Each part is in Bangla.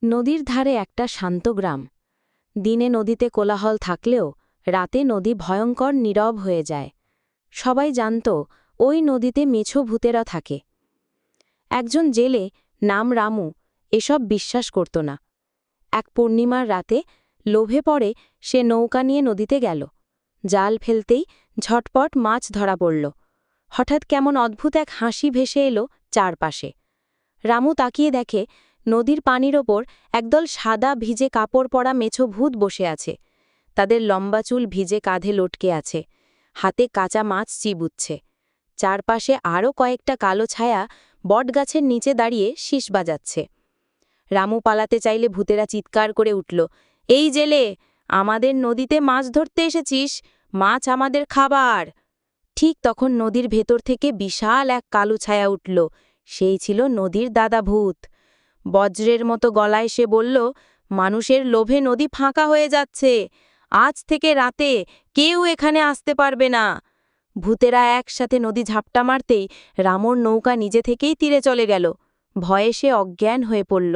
নদীর ধারে একটা শান্ত গ্রাম। দিনে নদীতে কোলাহল থাকলেও রাতে নদী ভয়ঙ্কর নীরব হয়ে যায়। সবাই জানত ওই নদীতে মেছো ভূতেরা থাকে। একজন জেলে, নাম রামু, এসব বিশ্বাস করত না। এক পূর্ণিমার রাতে লোভে পড়ে সে নৌকা নিয়ে নদীতে গেল। জাল ফেলতেই ঝটপট মাছ ধরা পড়ল। হঠাৎ কেমন অদ্ভুত এক হাসি ভেসে এলো চারপাশে। রামু তাকিয়ে দেখে নদীর পানির ওপর একদল সাদা ভিজে কাপড় পরা মেছো ভূত বসে আছে। তাদের লম্বা চুল ভিজে কাঁধে লটকে আছে, হাতে কাঁচা মাছ চিবুচ্ছে। চারপাশে আরও কয়েকটা কালো ছায়া বটগাছের নিচে দাঁড়িয়ে শীষ বাজাচ্ছে। রামু পালাতে চাইলে ভূতেরা চিৎকার করে উঠল, এই জেলে, আমাদের নদীতে মাছ ধরতে এসেছিস? মাছ আমাদের খাবার। ঠিক তখন নদীর ভেতর থেকে বিশাল এক কালো ছায়া উঠল। সেই ছিল নদীর দাদা ভূত। বজ্রের মতো গলায় সে বলল, মানুষের লোভে নদী ফাঁকা হয়ে যাচ্ছে। আজ থেকে রাতে কেউ এখানে আসতে পারবে না। ভূতেরা একসাথে নদী ঝাপটা মারতেই রামুর নৌকা নিজে থেকেই তীরে চলে গেল। ভয়ে সে অজ্ঞান হয়ে পড়ল।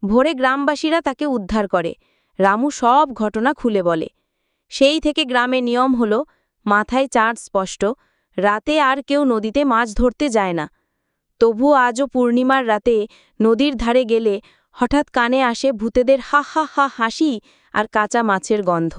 ভোরে গ্রামবাসীরা তাকে উদ্ধার করে। রামু সব ঘটনা খুলে বলে। সেই থেকে গ্রামে নিয়ম হল, মাথায় চাঁদ স্পষ্ট, রাতে আর কেউ নদীতে মাছ ধরতে যায় না। তবু আজও পূর্ণিমার রাতে নদীর ধারে গেলে হঠাৎ কানে আসে ভূতেদের হা হা হা হাসি আর কাঁচা মাছের গন্ধ।